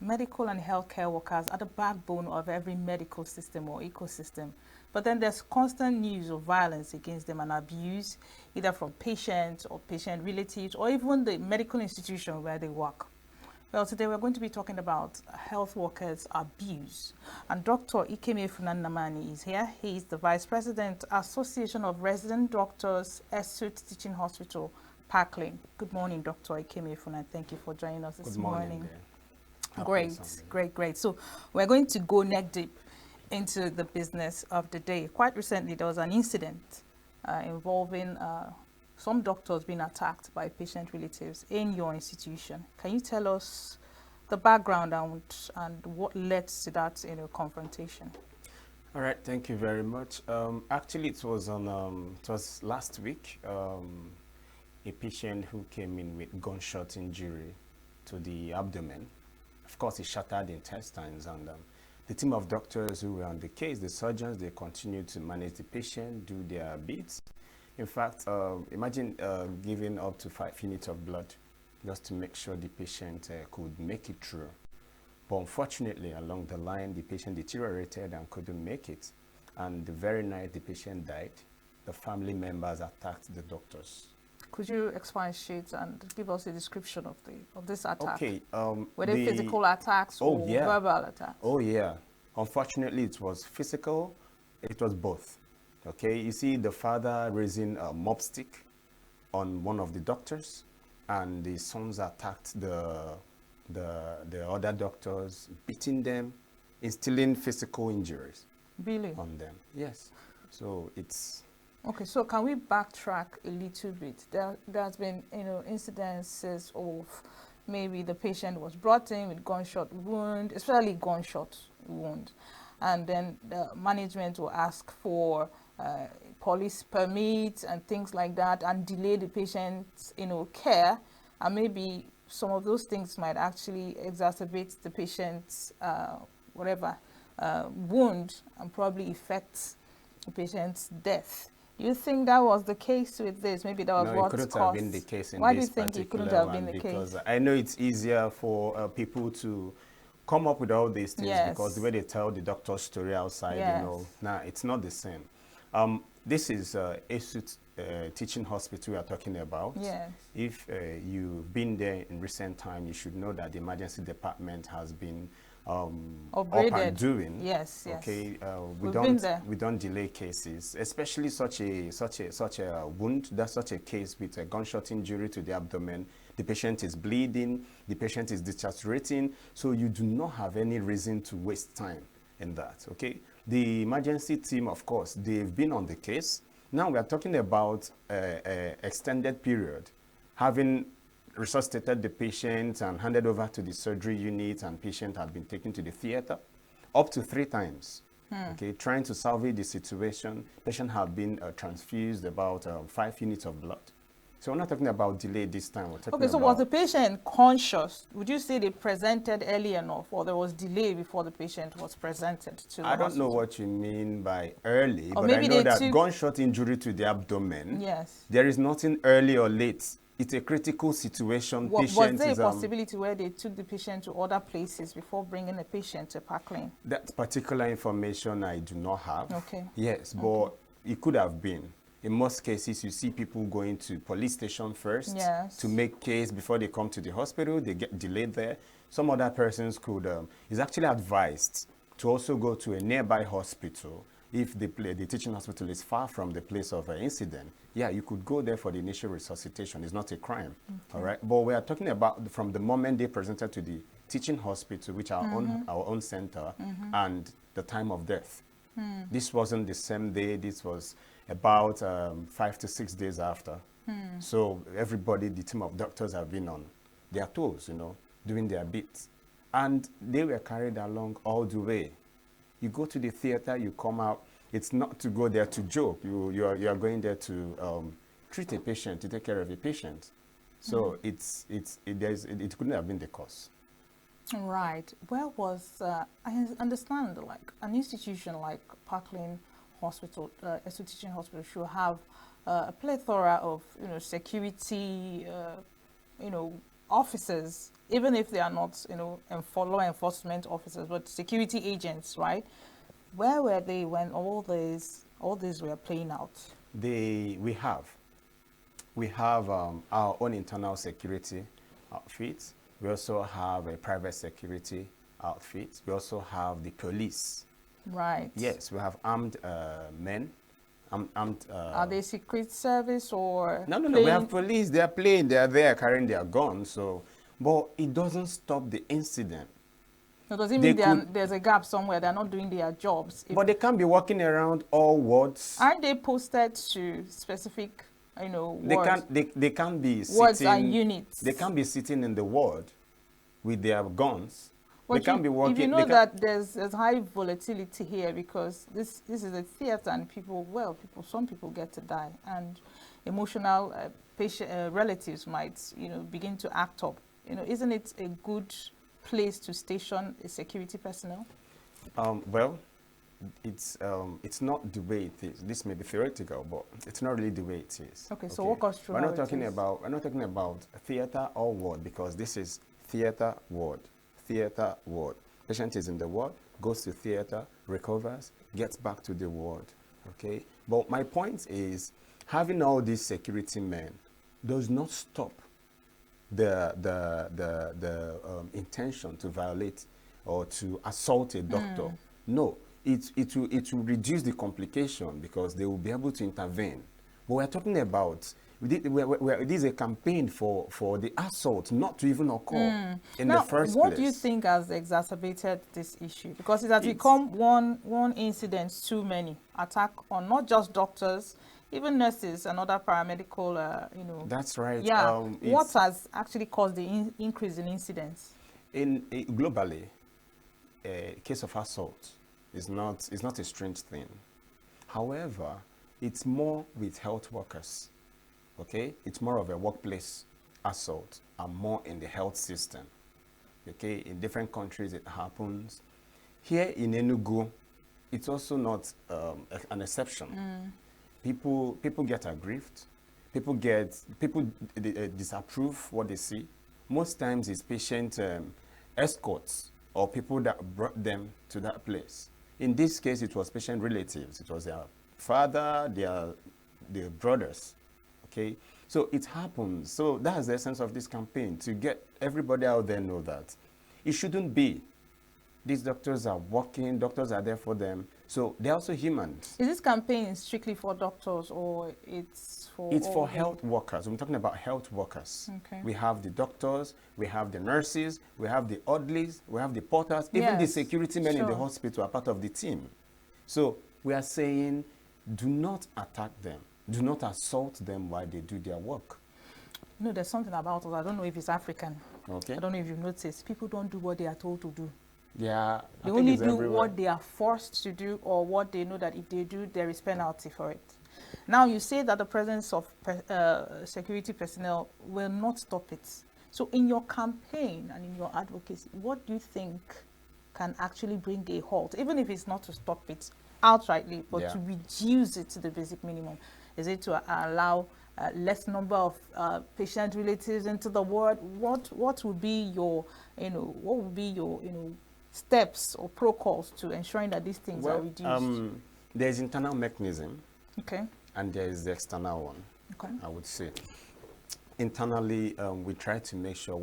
medical and healthcare workers are the backbone of every medical system or ecosystem. But then there's constant news of violence against them and abuse, either from patients or patient relatives or even the medical institution where they work. Well, today we're going to be talking about health workers' abuse. And Dr. Ikeme Funannamani is here. He is the Vice President, Association of Resident Doctors, ESUT Teaching Hospital, Parkland. Good morning, Dr. Ikeme Funan. Thank you for joining us this morning. Great. So we're going to go neck deep into the business of the day. Quite recently, there was an incident involving some doctors being attacked by patient relatives in your institution. Can you tell us the background and what led to that confrontation? All right, thank you very much. Actually, it was last week. A patient who came in with gunshot injury to the abdomen. Of course, it shattered the intestines, and the team of doctors who were on the case, the surgeons, they continued to manage the patient, do their bits. In fact, imagine giving up to 5 units of blood just to make sure the patient could make it through. But unfortunately, along the line, the patient deteriorated and couldn't make it. And the very night the patient died, the family members attacked the doctors. Could you expatiate and give us a description of this attack? Okay. Were they physical attacks or verbal attacks? Oh, yeah. Unfortunately, it was physical. It was both. Okay, you see the father raising a mop stick on one of the doctors, and the sons attacked the other doctors, beating them, instilling physical injuries on them. Yes. So it's... Okay, so can we backtrack a little bit? There's been, incidences of maybe the patient was brought in with gunshot wound, especially gunshot wound, and then the management will ask for police permits and things like that and delay the patient's, care, and maybe some of those things might actually exacerbate the patient's wound and probably affect the patient's death. Do you think that was the case with this? Maybe that was what caused... No, it couldn't have been the case in Why this do you think it couldn't particular have been the case? Because I know it's easier for people to come up with all these things because the way they tell the doctor's story outside, it's not the same. This is ESUT Teaching Hospital we are talking about. Yes. If you've been there in recent time, you should know that the emergency department has been upgraded. Up and doing. Yes. Okay. We don't delay cases, especially such a wound. That's such a case with a gunshot injury to the abdomen. The patient is bleeding. The patient is deteriorating. So you do not have any reason to waste time in that. Okay. The emergency team, of course, they've been on the case. Now we are talking about extended period, having resuscitated the patient and handed over to the surgery unit, and patient had been taken to the theater up to 3 times. Okay, trying to salvage the situation. Patient have been transfused about 5 units of blood. So we're not talking about delay this time. We're talking so was the patient conscious? Would you say they presented early enough, or there was delay before the patient was presented to the I don't know what you mean by early, or but I know that gunshot injury to the abdomen, there is nothing early or late. It's a critical situation. Was there a possibility where they took the patient to other places before bringing the patient to Parkland? That particular information I do not have. Okay. Yes, but it could have been. In most cases, you see people going to police station first to make case before they come to the hospital. They get delayed there. Some other persons could, is actually advised to also go to a nearby hospital. If the teaching hospital is far from the place of incident, you could go there for the initial resuscitation. It's not a crime, all right? But we are talking about from the moment they presented to the teaching hospital, which are our own center, and the time of death. This wasn't the same day. This was about 5 to 6 days after. So everybody, the team of doctors have been on their toes, doing their bits. And they were carried along all the way. You go to the theater, you come out. It's not to go there to joke. You are going there to treat a patient, to take care of a patient. So it couldn't have been the cause. Right. Where was I understand like an institution like Parkland Hospital, ESUT Teaching Hospital should have a plethora of security, officers even if they are not, law enforcement officers, but security agents, right? Where were they when all these were playing out? We have our own internal security outfits. We also have a private security outfit. We also have the police. Right. Yes, we have armed men. Are they secret service or? No. We have police. They are playing. They are there carrying their guns. So, but it doesn't stop the incident. No, does it mean there's a gap somewhere? They're not doing their jobs. But they can't be walking around all wards. Aren't they posted to specific, wards? They can't be wards sitting. And units. They can't be sitting in the ward with their guns. But they can't be walking. If you know that there's high volatility here, because this is a theater and some people get to die, and emotional patient relatives might begin to act up. Isn't it a good place to station a security personnel? Well, it's not the way it is. This may be theoretical, but it's not really the way it is. Okay, so walk us through. We're not talking about theater or ward, because this is theater ward. Theater ward. Patient is in the ward, goes to theater, recovers, gets back to the ward. Okay, but my point is, having all these security men does not stop the intention to violate or to assault a doctor. No, it will reduce the complication, because they will be able to intervene. But we're talking about this is a campaign for the assault not to even occur in the first place. What do you think has exacerbated this issue? Because it has become one incident too many. Attack on not just doctors, even nurses and other paramedical, That's right. Yeah. What has actually caused the increase in incidents? Globally, a case of assault is not a strange thing. However, it's more with health workers. Okay, it's more of a workplace assault and more in the health system. Okay, in different countries it happens. Here in Enugu, it's also not an exception. People get aggrieved. People disapprove what they see. Most times it's patient escorts or people that brought them to that place. In this case, it was patient relatives. It was their father, their brothers. Okay, so it happens. So that's the essence of this campaign, to get everybody out there know that it shouldn't be. These doctors are working, doctors are there for them, so they're also humans. Is this campaign strictly for doctors, or it's for health workers? We're talking about health workers. Okay. We have the doctors, we have the nurses, we have the orderlies, we have the porters, even the security men in the hospital are part of the team. So we are saying, do not attack them. Do not assault them while they do their work. No, there's something about us. I don't know if it's African. Okay. I don't know if you've noticed. People don't do what they are told to do. Yeah. They only do what they are forced to do, or what they know that if they do, there is penalty for it. Now, you say that the presence of security personnel will not stop it. So in your campaign and in your advocacy, what do you think can actually bring a halt, even if it's not to stop it outrightly, but to reduce it to the basic minimum? Is it to allow less number of patient relatives into the ward? What would be your, steps or protocols to ensuring that these things are reduced? There's internal mechanism. Okay. And there's the external one. Okay. I would say. Internally, we try to make sure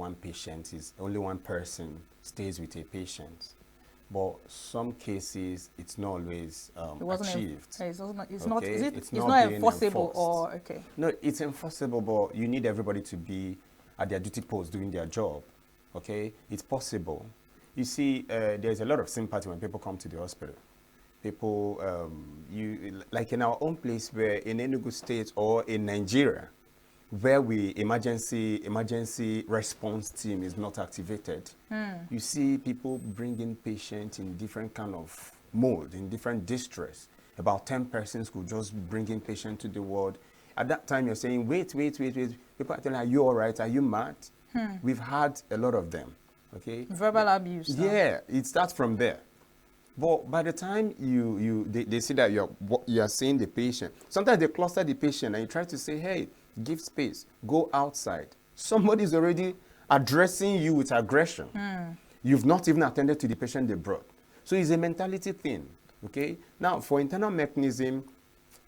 only one person stays with a patient. But some cases, it's not always achieved. It's not enforceable, or okay? No, it's enforceable, but you need everybody to be at their duty post doing their job. Okay, it's possible. You see, there's a lot of sympathy when people come to the hospital. People, like in our own place, where in Enugu State or in Nigeria, where emergency response team is not activated. You see people bringing patients in different kind of mode, in different distress. About 10 persons could just bring in patient to the ward. At that time, you're saying, wait. People are telling, are you all right? Are you mad? We've had a lot of them, okay? Verbal abuse. Yeah, it starts from there. But by the time they see that you are seeing the patient, sometimes they cluster the patient and you try to say, hey, give space, go outside. Somebody's already addressing you with aggression. You've not even attended to the patient they brought. So it's a mentality thing, okay? Now, for internal mechanism,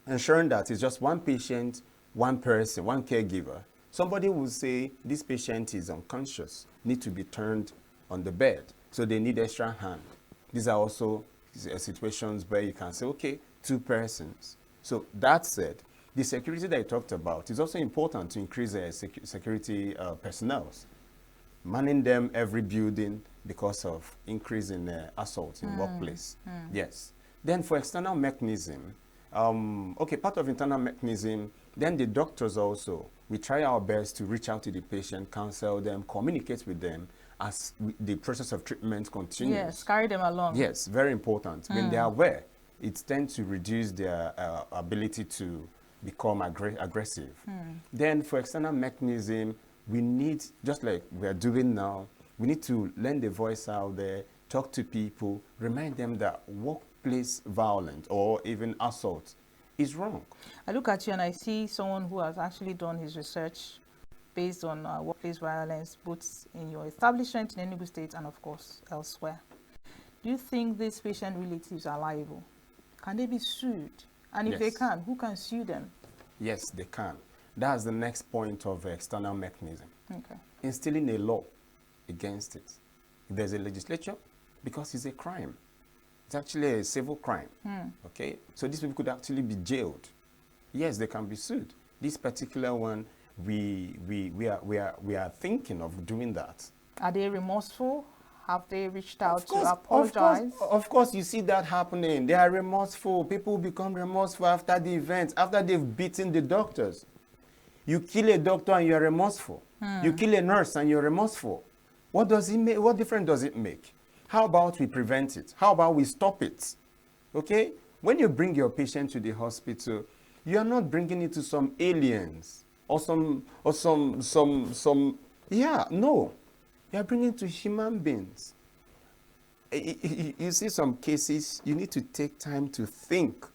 ensuring that it's just one patient, one person, one caregiver. Somebody will say, this patient is unconscious, need to be turned on the bed, so they need extra hand. These are also situations where you can say, okay, 2 persons. So that said, the security that I talked about is also important to increase security personnel. Manning them every building because of increase in assault in workplace. Yes. Then for external mechanism, okay, part of internal mechanism, then the doctors also, we try our best to reach out to the patient, counsel them, communicate with them as the process of treatment continues. Yes, carry them along. Yes, very important. When they are aware, it tends to reduce their ability to become aggressive. Then for external mechanism, we need, just like we are doing now, we need to lend a voice out there, talk to people, remind them that workplace violence or even assault is wrong. I look at you and I see someone who has actually done his research based on workplace violence, both in your establishment in Enugu State and of course elsewhere. Do you think these patient relatives are liable? Can they be sued? And if they can, who can sue them? Yes, they can. That's the next point of external mechanism. Okay. Instilling a law against it. If there's a legislature, because it's a crime. It's actually a civil crime. Okay? So these people could actually be jailed. Yes, they can be sued. This particular one, we are thinking of doing that. Are they remorseful? Have they reached out to apologize? Of course, you see that happening. They are remorseful. People become remorseful after the event, after they've beaten the doctors. You kill a doctor and you're remorseful. You kill a nurse and you're remorseful. What does it make? What difference does it make? How about we prevent it? How about we stop it? Okay? When you bring your patient to the hospital, you are not bringing it to some aliens or yeah, no. You are bringing it to human beings. You see some cases, you need to take time to think.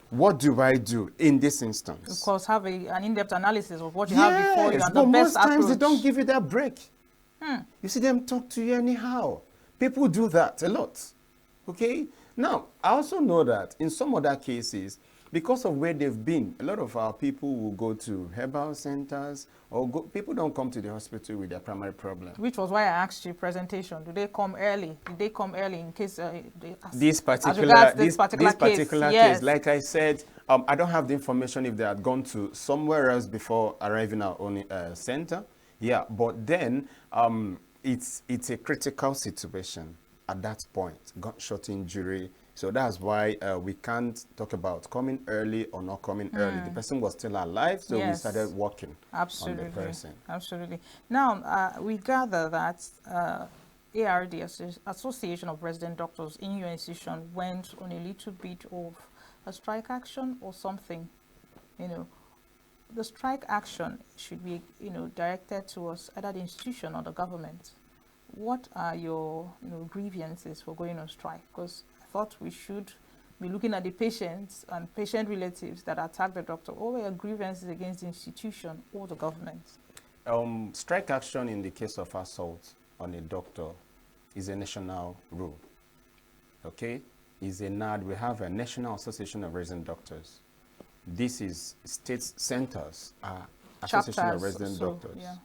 What do I do in this instance? Of course, have an in-depth analysis of what you have before you and the best approach. Most times they don't give you that break. You see them talk to you anyhow. People do that a lot. Okay? Now, I also know that in some other cases, because of where they've been, a lot of our people will go to herbal centers or people don't come to the hospital with their primary problem. Which was why I asked you presentation. Do they come early? Did they come early in case this particular case, like I said, I don't have the information if they had gone to somewhere else before arriving at our own center. Yeah, but then it's a critical situation at that point, gunshot injury. So that's why we can't talk about coming early or not coming early. The person was still alive, so we started working on the person. Absolutely. Now, we gather that ARD, Association of Resident Doctors in your institution, went on a little bit of a strike action or something. You know, the strike action should be, directed towards either the institution or the government. What are your, grievances for going on strike? Because thought we should be looking at the patients and patient relatives that attack the doctor. What were your grievances against the institution or the government? Strike action in the case of assault on a doctor is a national rule. Okay? Is a NAD. We have a National Association of Resident Doctors. This is state centers, Association of Resident Doctors. Yeah.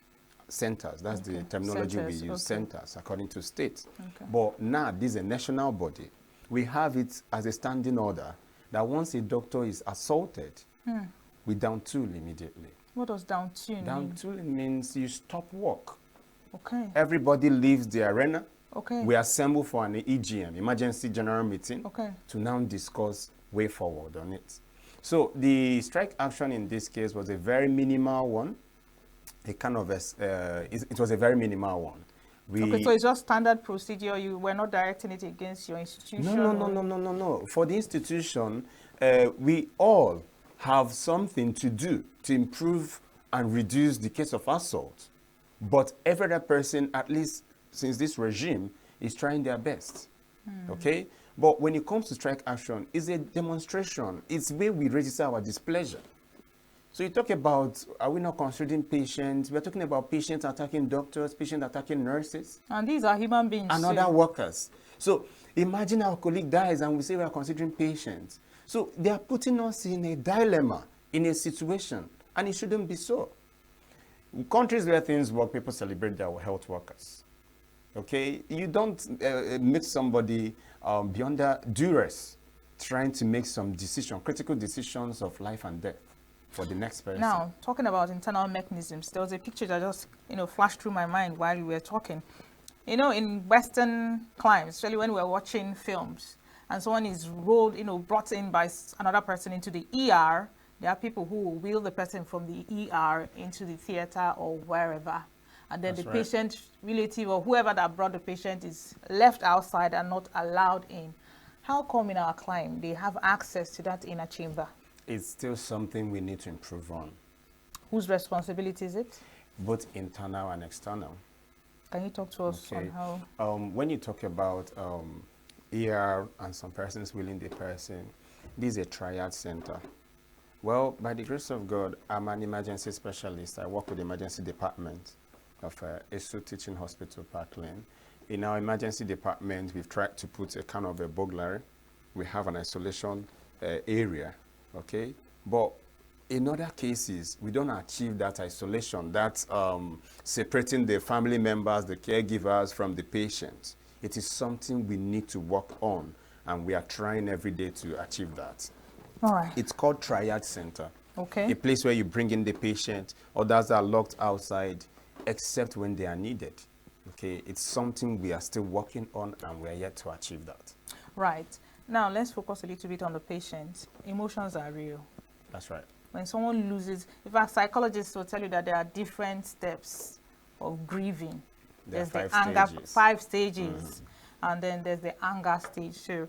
Centers, that's the terminology we use, centers, according to states. But NAD is a national body. We have it as a standing order that once a doctor is assaulted, we down tool immediately. What does down tool mean? Down tooling means you stop work. Okay. Everybody leaves the arena. Okay. We assemble for an EGM, emergency general meeting, to now discuss way forward on it. So the strike action in this case was a very minimal one. It was a very minimal one. Okay, so it's just standard procedure. You were not directing it against your institution? No. For the institution, we all have something to do to improve and reduce the case of assault. But every other person, at least since this regime, is trying their best. Okay? But when it comes to strike action, it's a demonstration. It's where we register our displeasure. So you talk about, are we not considering patients? We're talking about patients attacking doctors, patients attacking nurses. And these are human beings and other workers. So imagine our colleague dies and we say we are considering patients. So they are putting us in a dilemma, in a situation, and it shouldn't be so. In countries where things work, people celebrate their health workers. Okay? You don't meet somebody be under duress trying to make some decision, critical decisions of life and death for the next person. Now, talking about internal mechanisms, there was a picture that just, flashed through my mind while we were talking. In Western climes, especially when we're watching films, and someone is brought in by another person into the ER, there are people who will wheel the person from the ER into the theater or wherever. And then the patient relative or whoever that brought the patient is left outside and not allowed in. How come in our climate they have access to that inner chamber? It's still something we need to improve on. Whose responsibility is it? Both internal and external. Can you talk to us on how? When you talk about ER and some persons willing the person, this is a triad center. Well, by the grace of God, I'm an emergency specialist. I work with the emergency department of ESU Teaching Hospital, Park Lane. In our emergency department, we've tried to put a kind of a burglary. We have an isolation area, okay? But in other cases, we don't achieve that isolation, that separating the family members, the caregivers from the patients. It is something we need to work on, and we are trying every day to achieve that. All right. It's called Triad Center. Okay. A place where you bring in the patient, others are locked outside, except when they are needed. Okay, it's something we are still working on, and we are yet to achieve that. Right. Now, let's focus a little bit on the patient. Emotions are real. That's right. When someone loses, in fact, psychologists will tell you that there are different steps of grieving. There's the anger, 5 stages, and then there's the anger stage. So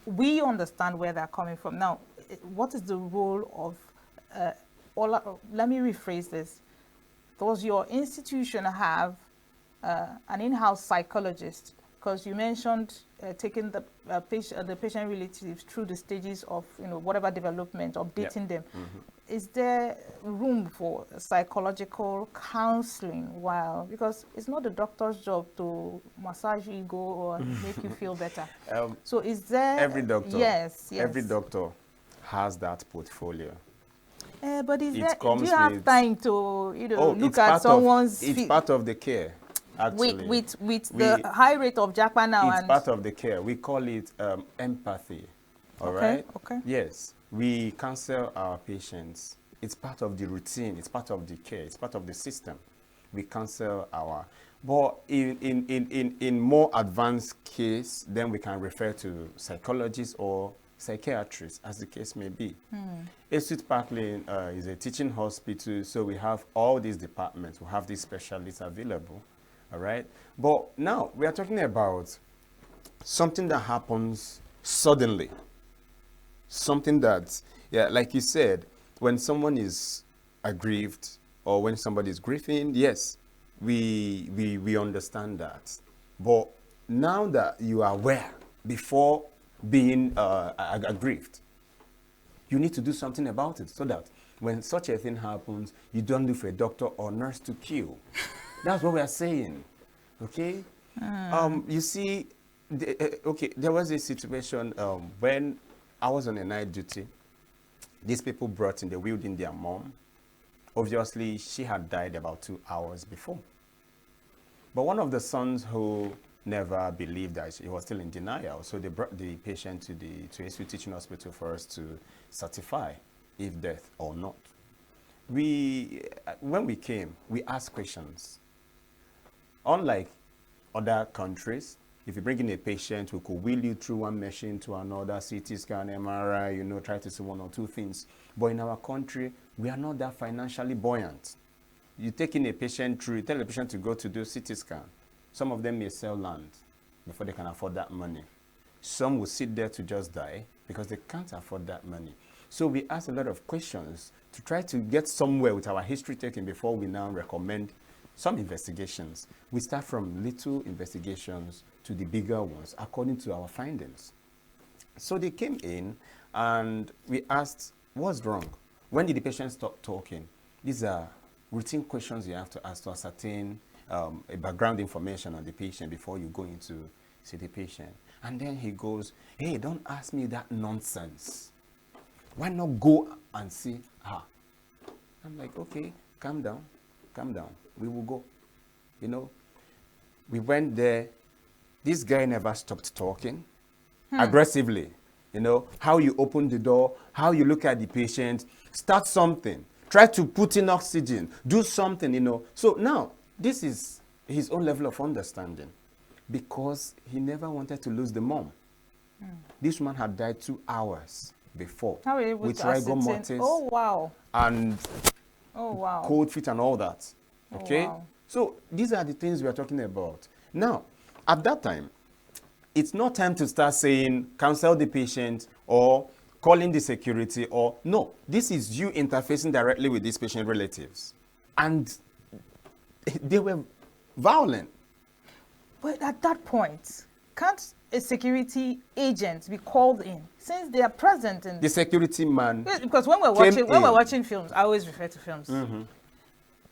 we understand where they're coming from. Now, what is the role of, let me rephrase this. Does your institution have an in-house psychologist? Because you mentioned taking the patient relatives through the stages of whatever development, updating them. Is there room for psychological counseling because it's not the doctor's job to massage ego or make you feel better. So is there every doctor? Yes. Every doctor has that portfolio. But do you have time to look at someone's? It's part of the care. Actually, with the high rate of Japa now, it's part of the care. We call it empathy. All right. Okay. Yes, we counsel our patients. It's part of the routine. It's part of the care. It's part of the system. We counsel our. But in more advanced case, then we can refer to psychologists or psychiatrists, as the case may be. ESU Park Lane is a teaching hospital, so we have all these departments. We have these specialists available. All right. But now we are talking about something that happens suddenly. Something that, like you said, when someone is aggrieved or when somebody is grieving, yes, we understand that. But now that you are aware before being aggrieved, you need to do something about it so that when such a thing happens, you don't look for a doctor or nurse to kill. That's what we are saying, okay? You see, there was a situation when I was on a night duty. These people brought in, they wheeled in their mom. Obviously, she had died about 2 hours before. But one of the sons who never believed that he was still in denial, so they brought the patient to ESU Teaching Hospital for us to certify if death or not. When we came, we asked questions. Unlike other countries, if you bring in a patient, we could wheel you through one machine to another, CT scan, MRI, try to see 1 or 2 things. But in our country, we are not that financially buoyant. You take in a patient through, you tell the patient to go to do CT scan. Some of them may sell land before they can afford that money. Some will sit there to just die because they can't afford that money. So we ask a lot of questions to try to get somewhere with our history taken before we now recommend some investigations. We start from little investigations to the bigger ones according to our findings. So they came in and we asked, what's wrong? when did the patient stop talking? These are routine questions you have to ask to ascertain a background information on the patient before you go into see the patient. And then he goes, hey, don't ask me that nonsense. Why not go and see her? I'm like, okay, calm down, we will go. You know, we went there. This guy never stopped talking aggressively. You know, how you open the door, how you look at the patient, start something, try to put in oxygen, do something, you know. So now, this is his own level of understanding because he never wanted to lose the mom. This man had died 2 hours before with rigor mortis. Oh, wow. And cold feet and all that. Okay? Oh, wow. So these are the things we are talking about. Now, at that time, it's not time to start saying, counsel the patient or calling the security or, no, this is you interfacing directly with these patient relatives. And they were violent. But at that point, can't a security agent be called in since they are present in the security man? Because when we're watching films, I always refer to films.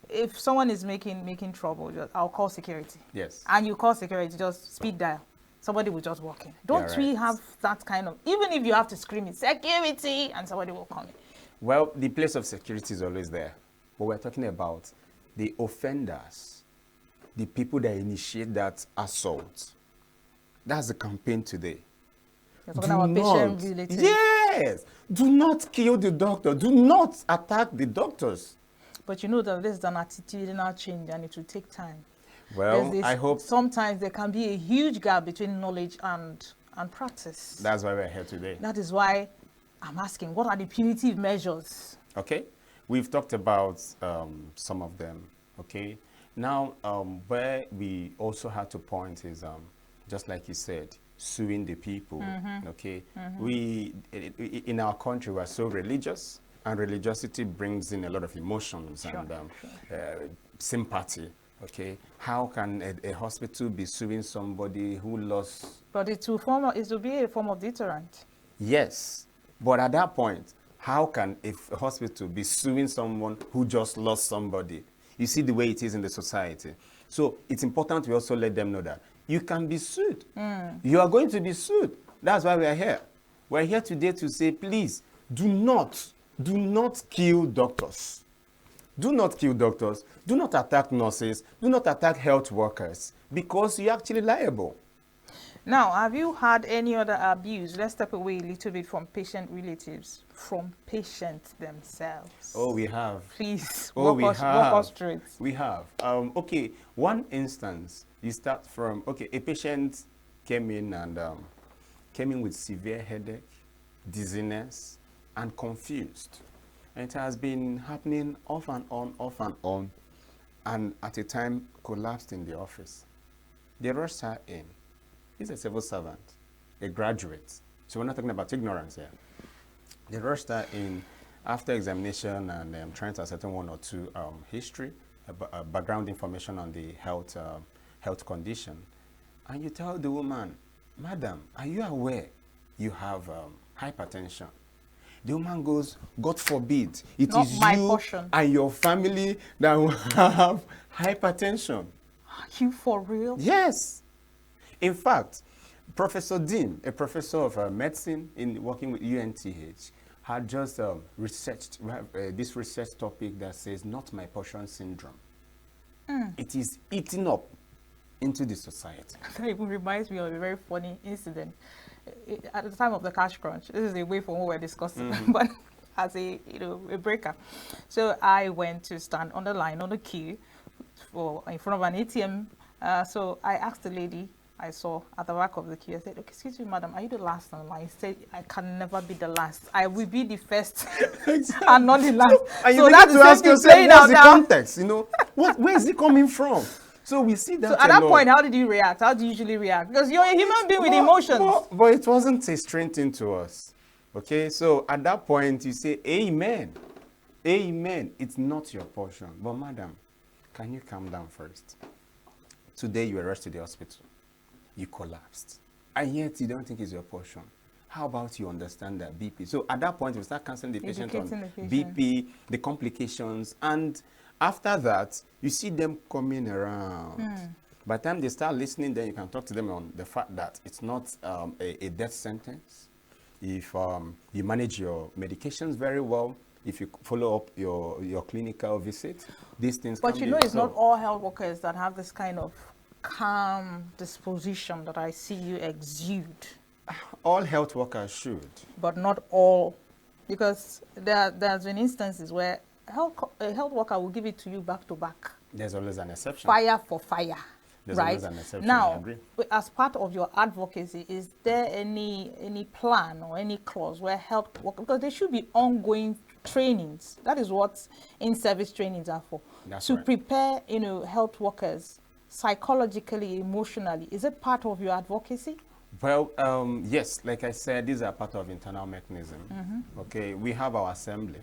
If someone is making trouble, I'll call security. Yes. And you call security, just speed dial. Somebody will just walk in. Don't we have that kind of, even if you have to scream it, security, and somebody will come in? Well, the place of security is always there. But we're talking about the offenders, the people that initiate that assault. That's the campaign today. You're talking about patient relatives. Yes! Do not kill the doctor. Do not attack the doctors. But you know that this is an attitudinal change and it will take time. Well, I hope sometimes there can be a huge gap between knowledge and practice. That's why we're here today. That is why I'm asking, what are the punitive measures? Okay, we've talked about some of them. Okay, now where we also had to point is just like you said, suing the people. Okay, we in our country we're so religious, and religiosity brings in a lot of emotions and sympathy. Okay, how can a hospital be suing somebody who lost? But it will be a form of deterrent. Yes, but at that point, how can a hospital be suing someone who just lost somebody? You see the way it is in the society. So it's important we also let them know that you can be sued. You are going to be sued. That's why we are here. We're here today to say, please, do not kill doctors. Do not kill doctors. Do not attack nurses. Do not attack health workers because you're actually liable. Now, have you had any other abuse? Let's step away a little bit from patient relatives, from patients themselves. Oh, we have. Please, walk us through it. We have. Okay, one instance, you start from, okay, a patient came in with severe headache, dizziness, and confused. It has been happening off and on, and at a time collapsed in the office. They rushed her in. He's a civil servant, a graduate. So we're not talking about ignorance here. They rushed her in after examination and trying to ascertain one or two history, background information on the health condition. And you tell the woman, madam, are you aware you have hypertension? The woman goes, God forbid, it not is my you portion. And your family that will have hypertension. Are you for real? Yes. In fact, Professor Dean, a professor of medicine working with UNTH, had just researched this research topic that says not my portion syndrome. It is eating up into the society. It reminds me of a very funny incident. At the time of the cash crunch, this is away from what we're discussing, but as a breaker. So I went to stand on the line on the queue in front of an ATM. So I asked the lady I saw at the back of the queue, I said, excuse me, madam, are you the last on the line? He said, I can never be the last. I will be the first and not the last. And so that's the same thing playing out now. Context, where is it coming from? So we see that. So at that point, how did you react? How do you usually react? Because you're a human being with emotions. But it wasn't a strange thing to us. Okay, so at that point, you say, amen. Amen. It's not your portion. But madam, can you calm down first? Today you were rushed to the hospital. You collapsed. And yet you don't think it's your portion. How about you understand that BP? So at that point, you start counseling the patient on the patient. BP, the complications, and after that, you see them coming around. By the time they start listening, then you can talk to them on the fact that it's not a death sentence. If you manage your medications very well, if you follow up your clinical visit, these things But can you be know, it's not resolved. all health workers that have this kind of calm disposition that I see you exude. All health workers should. But not all, because there's been instances where a health worker will give it to you back to back. There's always an exception. Fire for fire. There's right? always an exception, Now, I agree. as part of your advocacy, is there any plan or any clause where health workers, because there should be ongoing trainings. That is what in-service trainings are for. That's to right. prepare, health workers psychologically, emotionally. Is it part of your advocacy? Well, yes, like I said, these are part of internal mechanism. Okay, we have our assembly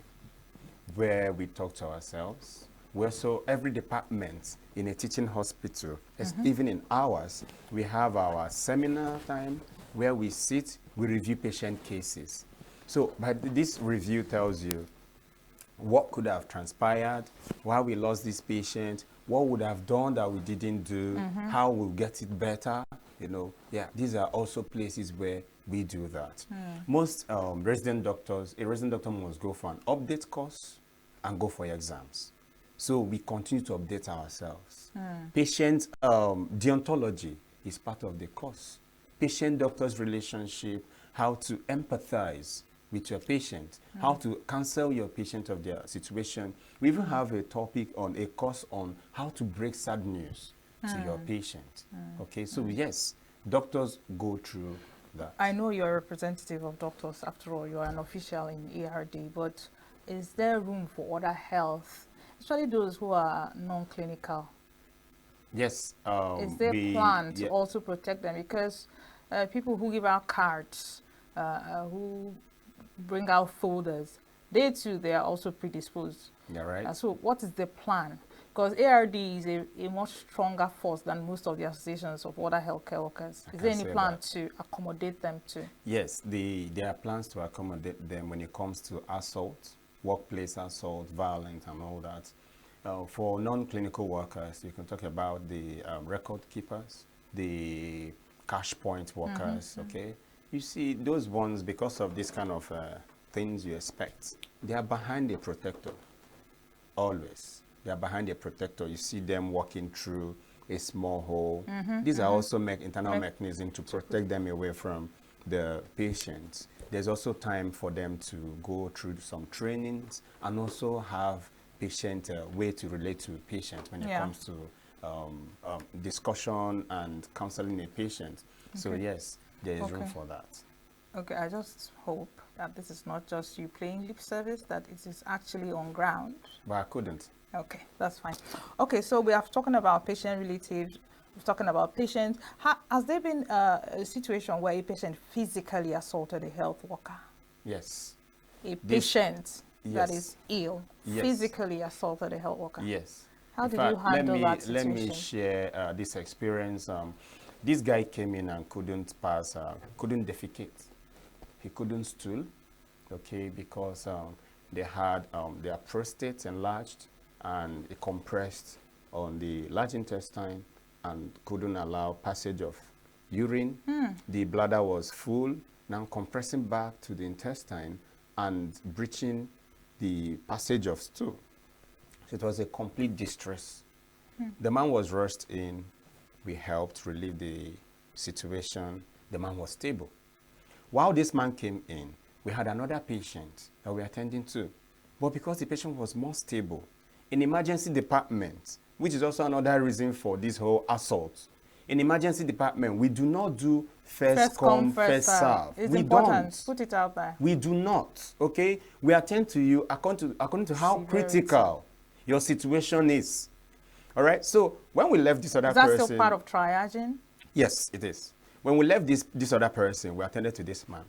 where we talk to ourselves, where so every department in a teaching hospital, even in ours, we have our seminar time where we sit, we review patient cases. So this review tells you what could have transpired, why we lost this patient, what would have done that we didn't do, how we'll get it better. These are also places where we do that. Most resident doctors, a resident doctor must go for an update course and go for exams. So we continue to update ourselves. Patient deontology is part of the course. Patient-doctor's relationship, how to empathize with your patient, how to counsel your patient of their situation. We even have a topic on a course on how to break sad news to your patient. Okay, so yes, doctors go through that. I know you're a representative of doctors. After all, you're an official in ARD, but is there room for other health, especially those who are non-clinical? Yes. Is there a plan to also protect them? Because people who give out cards, who bring out folders, they too, they are also predisposed. Yeah, right. So what is the plan? Because ARD is a much stronger force than most of the associations of other healthcare workers. Is there any plan to accommodate them too? Yes, there are plans to accommodate them when it comes to assault, workplace assault, violence, and all that. For non-clinical workers, you can talk about the record keepers, the cash point workers, okay? You see, those ones, because of this kind of things you expect, they are behind a protector, always. They are behind a protector. You see them walking through a small hole. These are also internal mechanisms to protect them away from the patients. There's also time for them to go through some trainings and also have patient way to relate to a patient when it comes to discussion and counseling a patient. So yes, there is room for that. Okay, I just hope that this is not just you playing lip service, that it is actually on ground. But I couldn't. Okay, that's fine. Okay, so we have talking about patient relatives, we're talking about patients. Has there been a situation where a patient physically assaulted a health worker? Yes. A patient that is ill physically assaulted a health worker? Yes. How did you handle that situation? Let me share this experience. This guy came in and couldn't pass, couldn't defecate. He couldn't stool, okay, because they had their prostate enlarged and it compressed on the large intestine and couldn't allow passage of urine. The bladder was full, now compressing back to the intestine and breaching the passage of stool. So it was a complete distress. The man was rushed in. We helped relieve the situation. The man was stable. While this man came in, we had another patient that we were attending to. But because the patient was more stable, in emergency department, which is also another reason for this whole assault, in emergency department, we do not do first come, first serve. It's we important. Don't. Put it out there. We do not, okay? We attend to you according to how critical your situation is. All right? So when we left this other person... Is that still part of triaging? Yes, it is. When we left this other person, we attended to this man.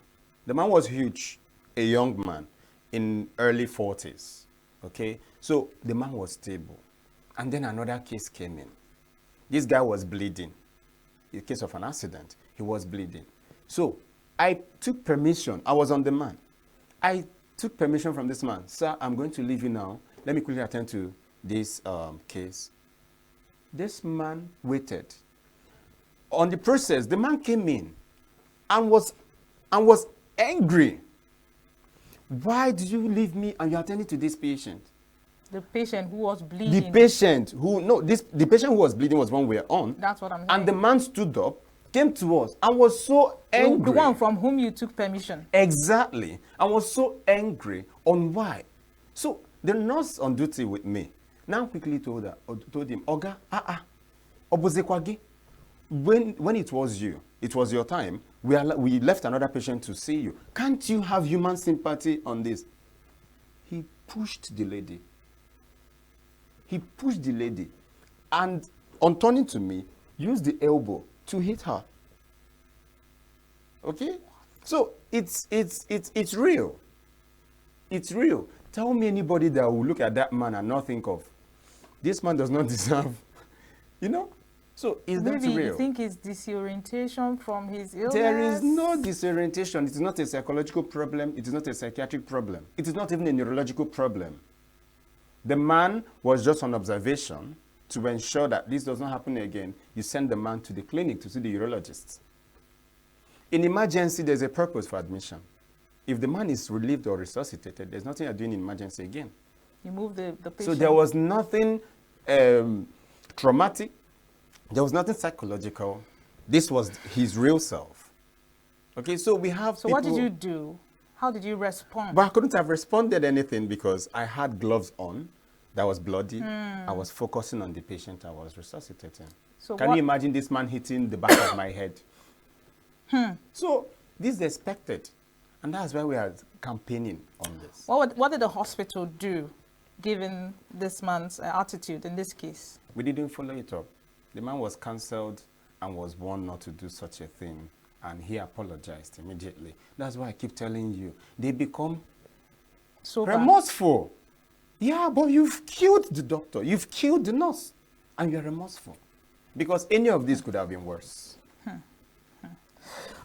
The man was huge, a young man in early 40s, okay? So the man was stable. And then another case came in. This guy was bleeding. In case of an accident, he was bleeding. So I took permission. I was on demand. I took permission from this man. Sir, I'm going to leave you now. Let me quickly attend to this case. This man waited. On the process, the man came in and was angry. Why did you leave me and you're attending to this patient? The patient who was bleeding. The patient who, no, the patient who was bleeding was one we were on. That's what I'm saying. And the man stood up, came to us, and was so angry. The one from whom you took permission. Exactly. I was so angry on why. So the nurse on duty with me now quickly told him, Oga, Obuzekwagi, when it was you, it was your time, we left another patient to see you. Can't you have human sympathy on this? He pushed the lady. He pushed the lady, and on turning to me, used the elbow to hit her. Okay? So it's real. It's real. Tell me anybody that will look at that man and not think of, this man does not deserve, you know? So is that real? Maybe you think it's disorientation from his illness? There is no disorientation. It is not a psychological problem. It is not a psychiatric problem. It is not even a neurological problem. The man was just on observation to ensure that this does not happen again. You send the man to the clinic to see the urologist. In emergency, there's a purpose for admission. If the man is relieved or resuscitated, there's nothing you're doing in emergency again. You move the patient. So there was nothing traumatic. There was nothing psychological. This was his real self. Okay, so we have So what did you do? How did you respond? But I couldn't have responded anything because I had gloves on that was bloody. I was focusing on the patient I was resuscitating. So Can you imagine this man hitting the back of my head? So this is expected. And that's why we are campaigning on this. What did the hospital do, given this man's attitude in this case? We didn't follow it up. The man was cancelled and was warned not to do such a thing. And he apologized immediately. That's why I keep telling you, they become so remorseful. Yeah, but you've killed the doctor. You've killed the nurse. And you're remorseful. Because any of this could have been worse.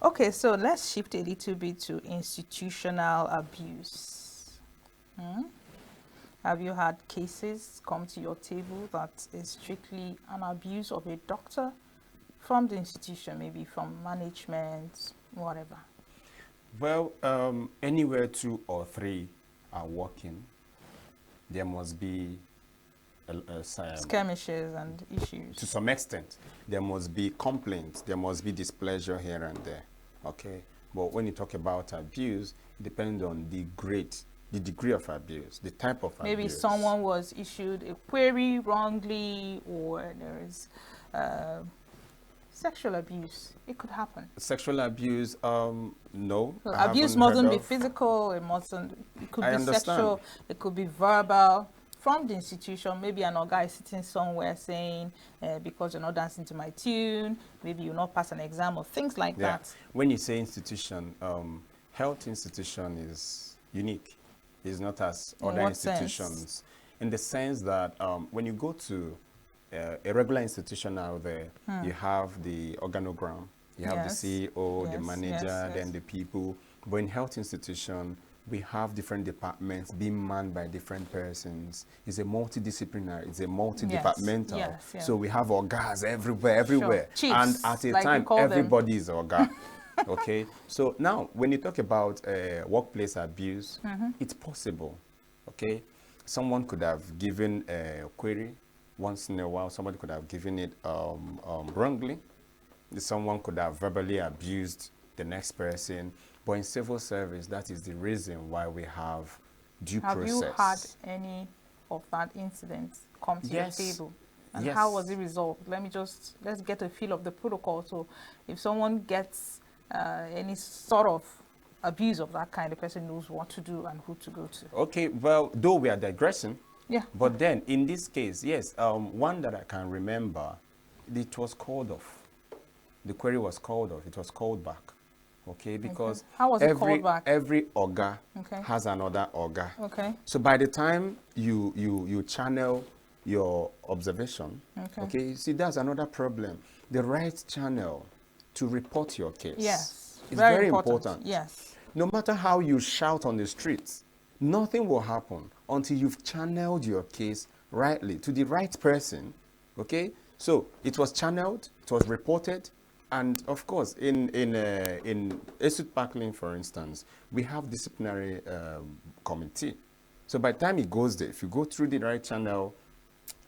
Okay, so let's shift a little bit to institutional abuse. Have you had cases come to your table that is strictly an abuse of a doctor from the institution, maybe from management, whatever? Well, anywhere 2 or 3 are working, there must be skirmishes and issues. To some extent, there must be complaints, there must be displeasure here and there. Okay, but when you talk about abuse, it depends on the degree of abuse, the type of abuse. Maybe someone was issued a query wrongly, or there is sexual abuse. It could happen. Sexual abuse, no. So abuse mustn't be physical. It could be sexual. It could be verbal. From the institution, maybe an guy is sitting somewhere saying, because you're not dancing to my tune, maybe you'll not pass an exam or things like that. When you say institution, health institution is unique. It's not as other institutions. In the sense that when you go to a regular institution out there, you have the organogram, you have the CEO, the manager, then the people. But in health institution, we have different departments being manned by different persons. It's a multidisciplinary, it's a multi-departmental. So we have orgas everywhere. Chiefs, and at a time, everybody is orga. Okay, so now when you talk about workplace abuse, it's possible. Okay, someone could have given a query once in a while. Somebody could have given it wrongly. Someone could have verbally abused the next person. But in civil service, that is the reason why we have due process. Have you had any of that incident come to your table? And how was it resolved? Let's get a feel of the protocol. So if someone gets any sort of abuse of that kind, the person knows what to do and who to go to. Okay, well, though we are digressing, but then in this case, one that I can remember, it was called off. The query was called off. It was called back. Okay, because how was it called back? Every orga has another orga. Okay. So by the time you channel your observation, you see that's another problem. The right channel to report your case. Yes. It's very important. Yes. No matter how you shout on the streets, nothing will happen until you've channeled your case rightly to the right person. Okay? So it was channeled, it was reported, and of course, in Esut Parkland, for instance, we have disciplinary committee. So by the time it goes there, if you go through the right channel,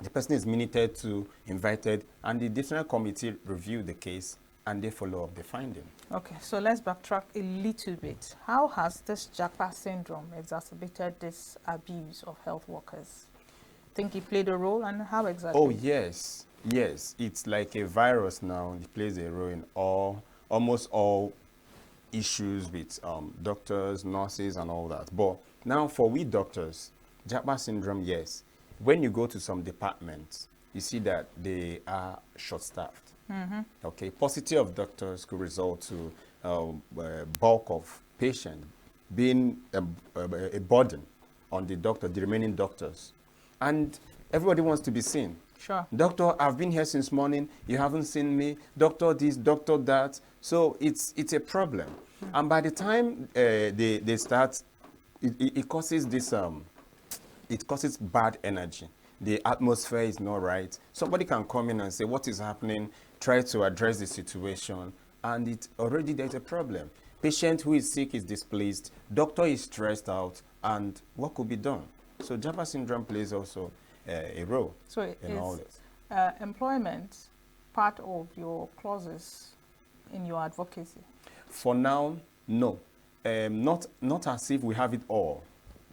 the person is minuted to, invited, and the disciplinary committee review the case and they follow up the finding. Okay, so let's backtrack a little bit. How has this Japa syndrome exacerbated this abuse of health workers? Think it played a role, and how exactly? Oh, yes. Yes, it's like a virus now. It plays a role in almost all issues with doctors, nurses, and all that. But now for we doctors, Japa syndrome, yes. When you go to some departments, you see that they are short-staffed. Okay, paucity of doctors could result to bulk of patient being a burden on the doctor, the remaining doctors. And everybody wants to be seen. Sure. Doctor, I've been here since morning. You haven't seen me. Doctor this, doctor that. So it's a problem. And by the time they start, it causes this, it causes bad energy. The atmosphere is not right. Somebody can come in and say, what is happening? Try to address the situation. And it already there's a problem. Patient who is sick is displeased. Doctor is stressed out. And what could be done? So Japa syndrome plays also a role in all this. Employment part of your clauses in your advocacy? For now, no. Not as if we have it all,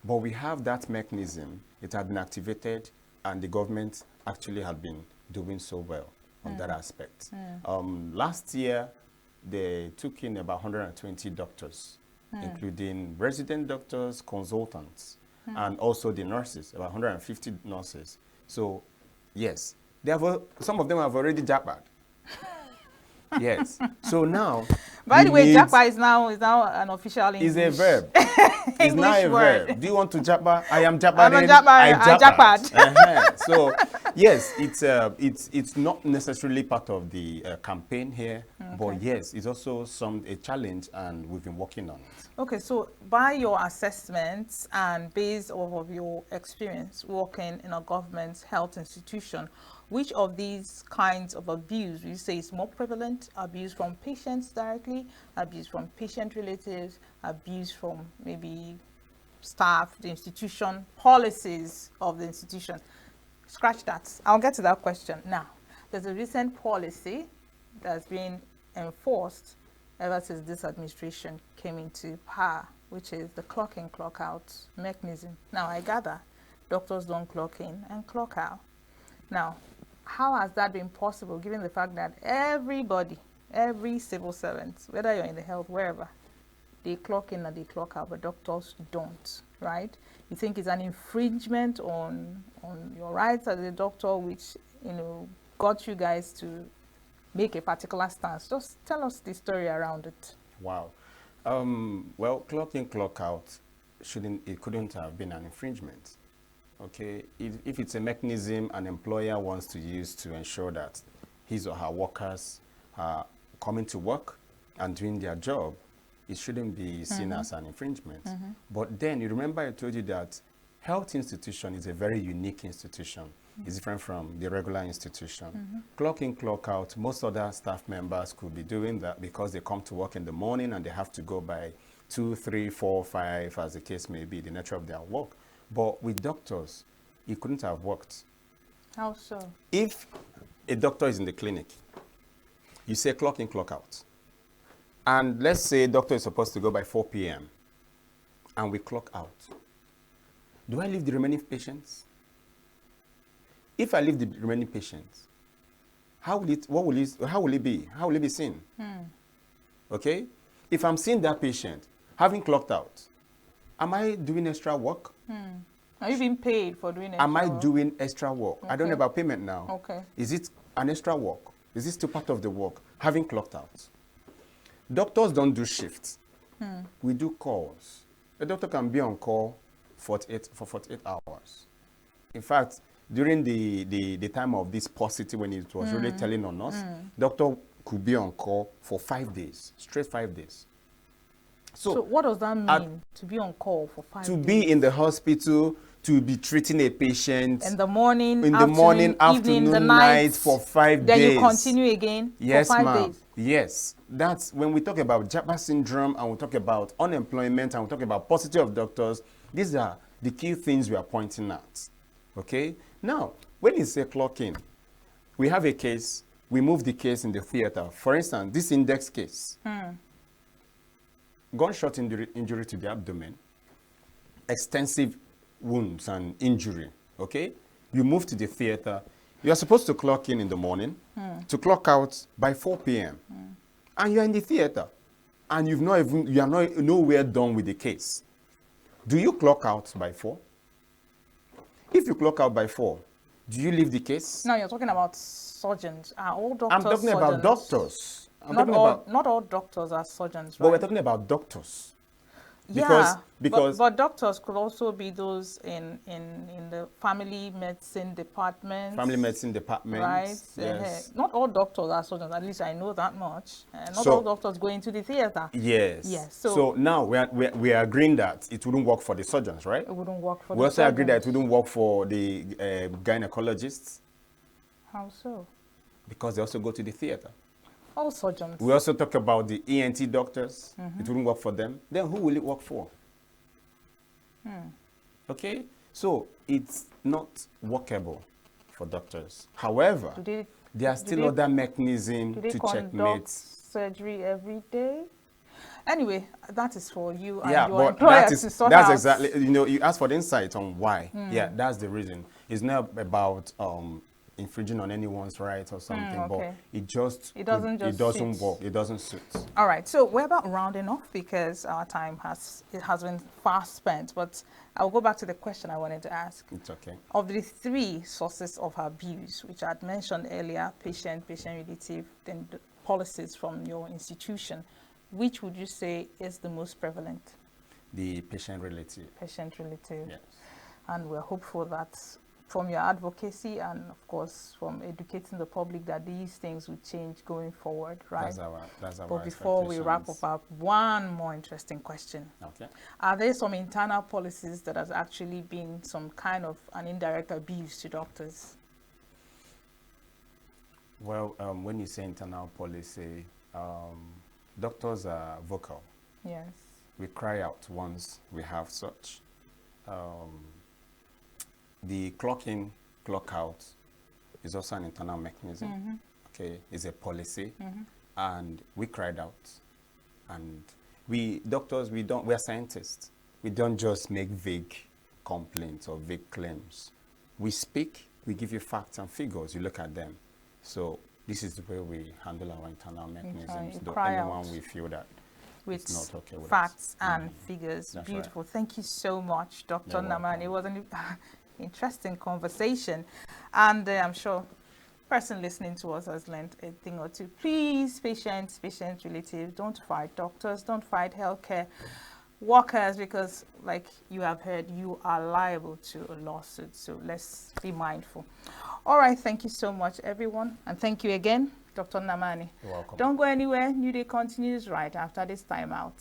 but we have that mechanism. It had been activated, and the government actually had been doing so well on that aspect. Last year, they took in about 120 doctors, including resident doctors, consultants, and also the nurses, about 150 nurses. So, yes, they have some of them have already jackpot. Yes. So now, by the way, jackpot is now an official English. It's a verb. It's now a verb. Do you want to jackpot? I am jackpot. I'm a jackpot. So yes, it's not necessarily part of the campaign here, but yes, it's also a challenge, and we've been working on it. Okay, so by your assessments and based off of your experience working in a government health institution, which of these kinds of abuse would you say is more prevalent? Abuse from patients directly, abuse from patient relatives, abuse from maybe staff, the institution, policies of the institution? Scratch that. I'll get to that question. Now, there's a recent policy that's been enforced ever since this administration came into power, which is the clock in, clock out mechanism. Now, I gather doctors don't clock in and clock out. Now, how has that been possible, given the fact that everybody, every civil servant, whether you're in the health, wherever, they clock in and they clock out, but doctors don't, right? You think it's an infringement on your rights as a doctor, which, got you guys to make a particular stance? Just tell us the story around it. Wow. Well, clock in, clock out couldn't have been an infringement. Okay, if it's a mechanism an employer wants to use to ensure that his or her workers are coming to work and doing their job, it shouldn't be seen as an infringement. But then you remember I told you that health institution is a very unique institution. It's different from the regular institution. Clock in, clock out, most other staff members could be doing that because they come to work in the morning and they have to go by 2, 3, 4, 5, as the case may be, the nature of their work. But with doctors, it couldn't have worked. How so? If a doctor is in the clinic, you say clock in, clock out. And let's say a doctor is supposed to go by 4 p.m. and we clock out. Do I leave the remaining patients? If I leave the remaining patients, how will it be? How will it be seen? Okay? If I'm seeing that patient, having clocked out, am I doing extra work? Are you being paid for doing extra work? Am I doing extra work? Okay. I don't know about payment now. Okay. Is it an extra work? Is this still part of the work? Having clocked out. Doctors don't do shifts. We do calls. A doctor can be on call for 48 hours. In fact, during the time of this paucity, when it was really telling on us, doctor could be on call for 5 days, straight 5 days. So what does that mean, to be on call for 5 days? To be in the hospital, to be treating a patient. In the morning, afternoon, the night for 5 days. Then you continue again for 5 days. Yes. That's when we talk about JAPA syndrome and we talk about unemployment and we talk about paucity of doctors. These are the key things we are pointing at. Okay? Now, when you say clock in, we have a case, we move the case in the theater. For instance, this index case. Gunshot injury to the abdomen, extensive wounds and injury, okay? You move to the theater. You are supposed to clock in the morning, to clock out by 4 p.m. And you're in the theater, and you are nowhere done with the case. Do you clock out by 4? If you clock out by 4, do you leave the case? No, you're talking about surgeons. Are all doctors I'm talking surgeons? About doctors. Not all doctors are surgeons, right? But we're talking about doctors. Because but doctors could also be those in the family medicine department. Family medicine department, right? Yes. Not all doctors are surgeons. At least I know that much. Not all doctors go into the theater. Yes. Yes. So now we are agreeing that it wouldn't work for the surgeons, right? It wouldn't work for. We also agree that it wouldn't work for the gynecologists. How so? Because they also go to the theater. All surgeons. We also talk about the ENT doctors. It wouldn't work for them. Then who will it work for? Okay? So it's not workable for doctors. However, there are still other mechanisms to checkmate. Surgery every day? Anyway, that is for you and your but employer to sort out. That's exactly, you asked for the insight on why. Yeah, that's the reason. It's not about infringing on anyone's rights or something, but it doesn't work. It doesn't suit. All right, so we're about rounding off because our time has been fast spent. But I'll go back to the question I wanted to ask. It's okay. Of the 3 sources of abuse, which I had mentioned earlier, patient relative, then the policies from your institution, which would you say is the most prevalent? The patient relative. Patient relative. Yes. And we're hopeful that from your advocacy and, of course, from educating the public that these things will change going forward, right? That's our But before we wrap up, one more interesting question. Okay. Are there some internal policies that has actually been some kind of an indirect abuse to doctors? Well, when you say internal policy, doctors are vocal. Yes. We cry out once we have such. The clock in, clock out is also an internal mechanism. Okay, it's a policy, and we cried out. And we doctors, we are scientists. We don't just make vague complaints or vague claims. We speak, we give you facts and figures. You look at them. So this is the way we handle our internal mechanisms. Anyone we feel that with it's not okay with facts and figures. That's beautiful. Right. Thank you so much, Dr. Nnamani. It was an interesting conversation, and I'm sure the person listening to us has learned a thing or two. Please, patient relative, don't fight doctors, don't fight healthcare workers, because like you have heard, you are liable to a lawsuit. So let's be mindful. All right, thank you so much, everyone, and thank you again, Dr. Nnamani. You're welcome. Don't go anywhere. New Day continues right after this time out.